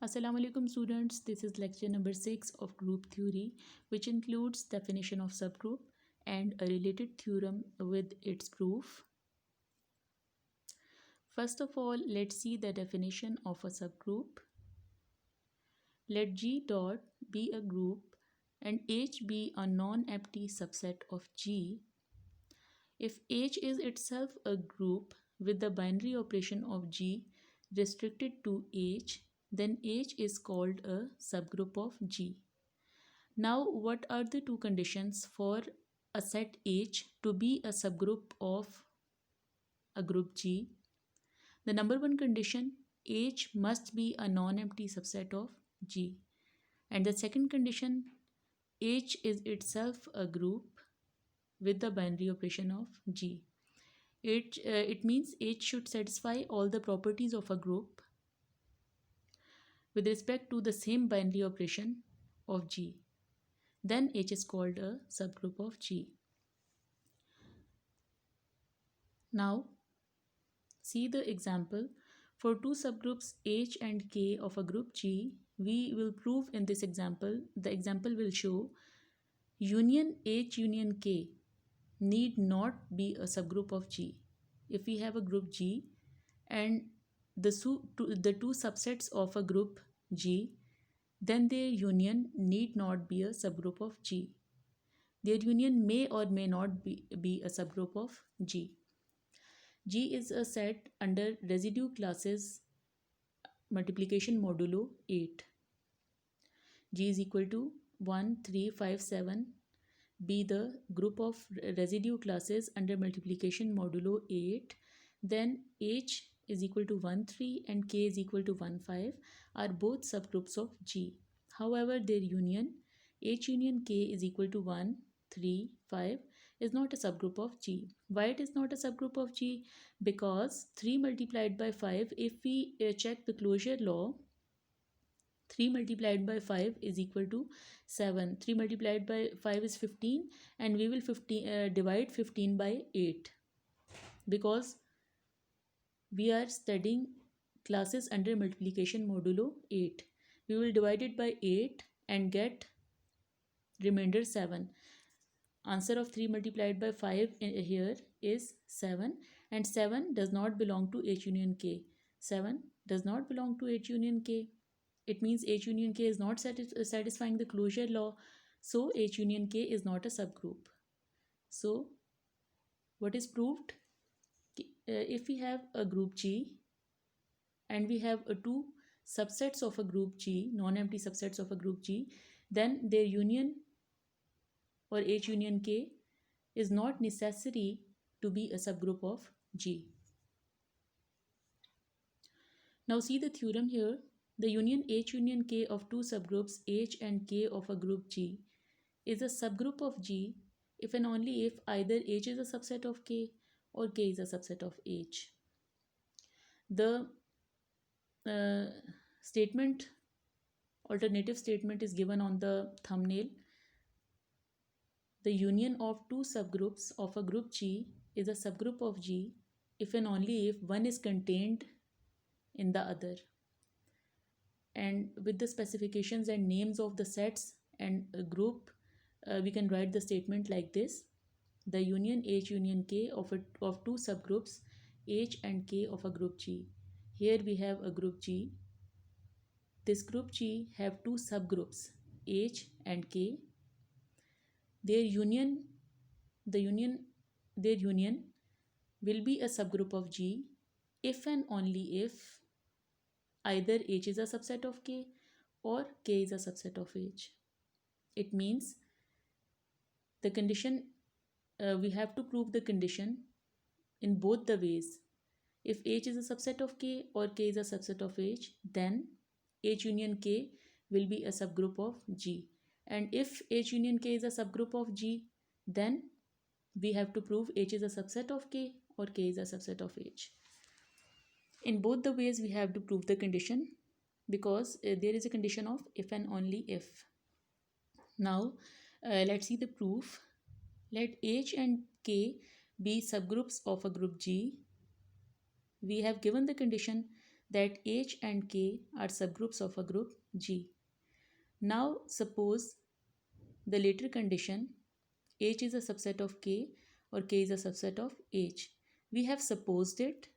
Assalamu alaikum students, this is lecture number 6 of group theory, which includes definition of subgroup and a related theorem with its proof. First of all, let's see the definition of a subgroup. Let G dot be a group and H be a non-empty subset of G. If H is itself a group with the binary operation of G restricted to H, then H is called a subgroup of G. Now, what are the two conditions for a set H to be a subgroup of a group G? The number one condition, H must be a non-empty subset of G. And the second condition, H is itself a group with the binary operation of G. It means H should satisfy all the properties of a group with respect to the same binary operation of G. Then H is called a subgroup of G. Now, see the example. For two subgroups H and K of a group G, we will prove in this example. The example will show union H union K need not be a subgroup of G. If we have a group G and the two subsets of a group G, then their union need not be a subgroup of G. Their union may or may not be a subgroup of G. G is a set under residue classes multiplication modulo 8. G is equal to 1, 3, 5, 7 be the group of residue classes under multiplication modulo 8. Then H is equal to 1, 3 and K is equal to 1, 5 are both subgroups of G. However, their union H union K is equal to 1, 3, 5 is not a subgroup of G. Why it is not a subgroup of G? Because 3 multiplied by 5, if we check the closure law, 3 multiplied by 5 is equal to 7. 3 multiplied by 5 is 15 and we will divide 15 by 8 because we are studying classes under multiplication modulo 8. We will divide it by 8 and get remainder 7. Answer of 3 multiplied by 5 here is 7 and 7 does not belong to H union K. 7 does not belong to H union K. It means H union K is not satisfying the closure law. So H union K is not a subgroup. So what is proved? If we have a group G and we have two subsets of a group G, non-empty subsets of a group G, then their union or H union K is not necessary to be a subgroup of G. Now see the theorem here. The union H union K of two subgroups H and K of a group G is a subgroup of G if and only if either H is a subset of K or K is a subset of H. The alternative statement is given on the thumbnail. The union of two subgroups of a group G is a subgroup of G if and only if one is contained in the other. And with the specifications and names of the sets and a group, we can write the statement like this. The union H union K of two subgroups H and K of a group G. Here we have a group G. This group G have two subgroups H and K. Their union will be a subgroup of G if and only if either H is a subset of K or K is a subset of H. It means the condition, we have to prove the condition in both the ways. If H is a subset of K or K is a subset of H, then H union K will be a subgroup of G. And if H union K is a subgroup of G, then we have to prove H is a subset of K or K is a subset of H. In both the ways, we have to prove the condition because there is a condition of if and only if. Now, let's see the proof. Let H and K be subgroups of a group G. We have given the condition that H and K are subgroups of a group G. Now suppose the later condition, H is a subset of K or K is a subset of H. We have supposed it.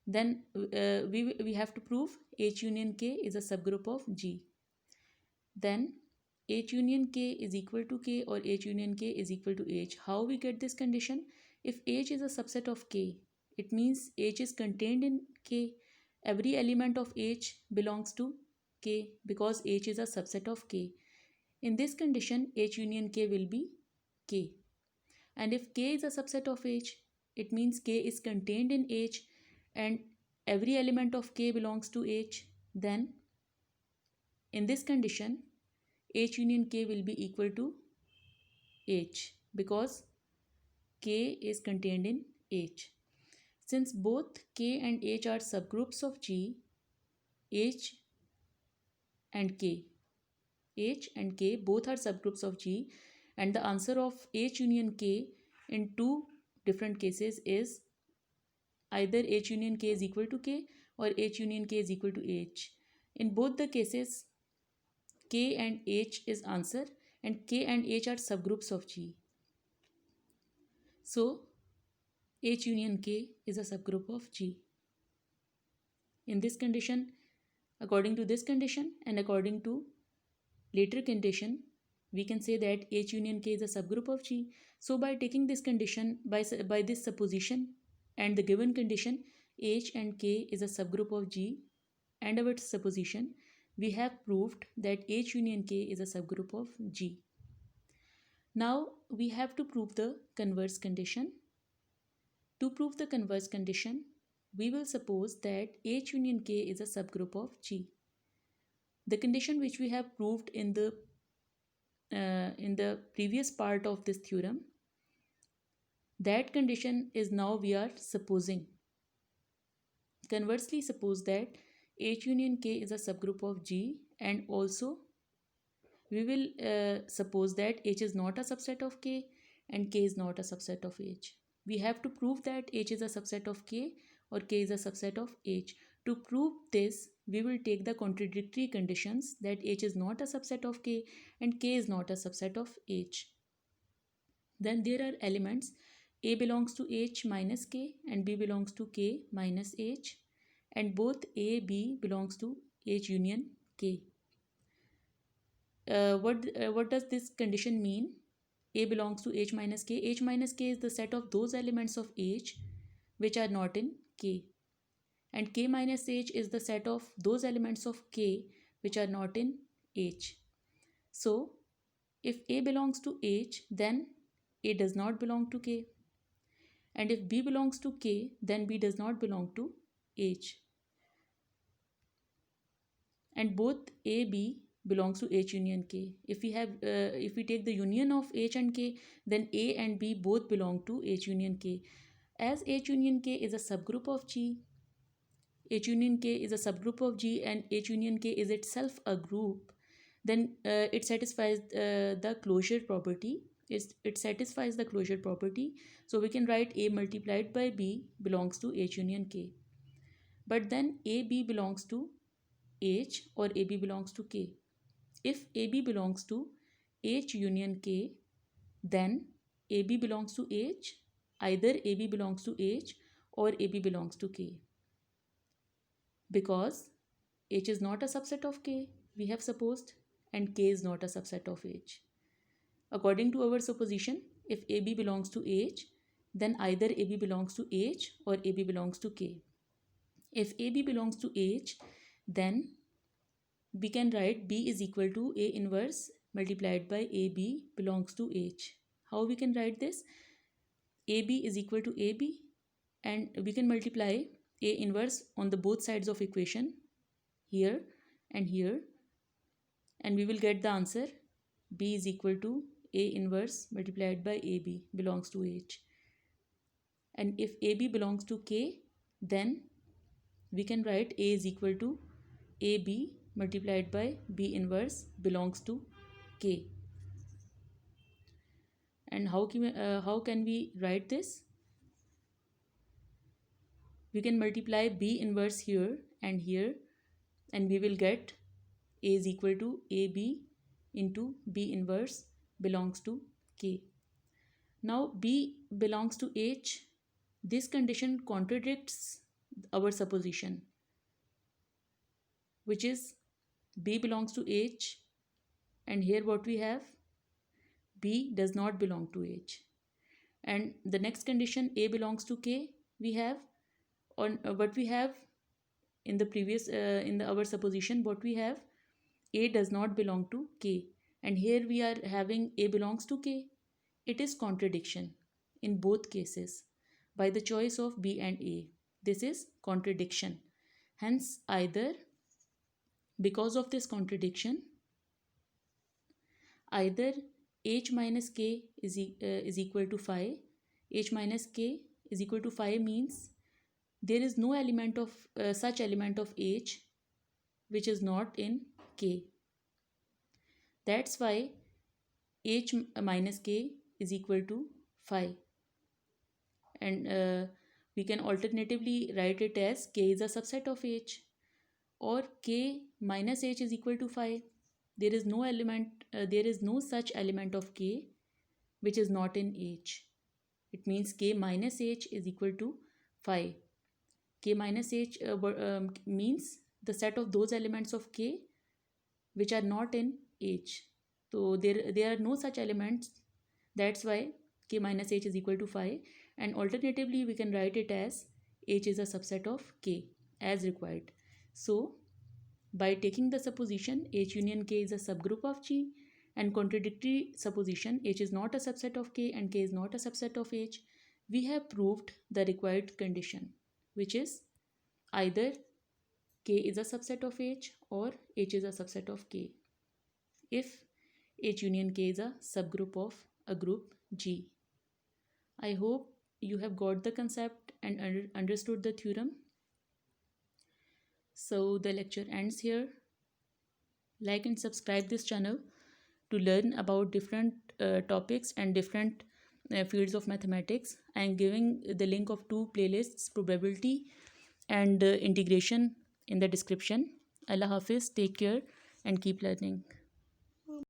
Then we have to prove H union K is a subgroup of G. Then H union K is equal to K or H union K is equal to H. How we get this condition? If H is a subset of K, it means H is contained in K. Every element of H belongs to K because H is a subset of K. In this condition, H union K will be K. And if K is a subset of H, it means K is contained in H and every element of K belongs to H. Then in this condition, H union K will be equal to H because K is contained in H. Since both K and H are subgroups of G, H and K, H and K both are subgroups of G, and the answer of H union K in two different cases is either H union K is equal to K or H union K is equal to H. In both the cases, K and H is answer and K and H are subgroups of G. So H union K is a subgroup of G. In this condition, according to this condition and according to later condition, we can say that H union K is a subgroup of G. So by taking this condition, by this supposition and the given condition, H and K is a subgroup of G and our supposition, we have proved that H union K is a subgroup of G. Now we have to prove the converse condition. To prove the converse condition, we will suppose that H union K is a subgroup of G. The condition which we have proved in the previous part of this theorem, that condition is now we are supposing. Conversely, suppose that H union K is a subgroup of G, and also we will suppose that H is not a subset of K and K is not a subset of H. We have to prove that H is a subset of K or K is a subset of H. To prove this, we will take the contradictory conditions that H is not a subset of K and K is not a subset of H. Then there are elements A belongs to H minus K and B belongs to K minus H, and both A, B belongs to H union K. What does this condition mean? A belongs to H minus K. H minus K is the set of those elements of H which are not in K. And K minus H is the set of those elements of K which are not in H. So, if A belongs to H, then A does not belong to K. And if B belongs to K, then B does not belong to H. And both A, B belongs to H union K. If we take the union of H and K, then A and B both belong to H union K. As H union K is a subgroup of G, H union K is a subgroup of G and H union K is itself a group, then it satisfies the closure property. It satisfies the closure property. So we can write A multiplied by B belongs to H union K. But then AB belongs to H or AB belongs to K. If AB belongs to H union K, then AB belongs to H, either AB belongs to H or AB belongs to K. Because H is not a subset of K, we have supposed, and K is not a subset of H. According to our supposition, if AB belongs to H, then either AB belongs to H or AB belongs to K. If AB belongs to H, then we can write B is equal to A inverse multiplied by AB belongs to H. How we can write this? AB is equal to AB, and we can multiply A inverse on the both sides of equation, here and here, and we will get the answer B is equal to A inverse multiplied by AB belongs to H. And if AB belongs to K, then we can write A is equal to AB multiplied by B inverse belongs to K. And how can we write this? we can multiply B inverse here, and we will get A is equal to AB into B inverse belongs to K. Now B belongs to H. This condition contradicts our supposition, which is B belongs to H, and here what we have, B does not belong to H. And the next condition, A belongs to K, we have on what we have in the previous our supposition, what we have, A does not belong to K, and here we are having A belongs to K. It is contradiction in both cases by the choice of B and A. This is contradiction. Hence, either because of this contradiction, either H minus K is equal to phi. H minus K is equal to phi means there is no element of such element of H which is not in K. That's why H minus K is equal to phi. And we can alternatively write it as K is a subset of H, or K minus H is equal to phi. There is no such element of K which is not in H. It means K minus H is equal to phi. K minus H means the set of those elements of K which are not in H. So there are no such elements. That's why K minus H is equal to phi. And alternatively, we can write it as H is a subset of K as required. So by taking the supposition H union K is a subgroup of G, and contradictory supposition H is not a subset of K and K is not a subset of H, we have proved the required condition, which is either K is a subset of H or H is a subset of K if H union K is a subgroup of a group G. I hope you have got the concept and understood the theorem. So the lecture ends here. Like and subscribe this channel to learn about different topics and different fields of mathematics. I am giving the link of two playlists, probability and integration, in the description. Allah Hafiz, take care and keep learning.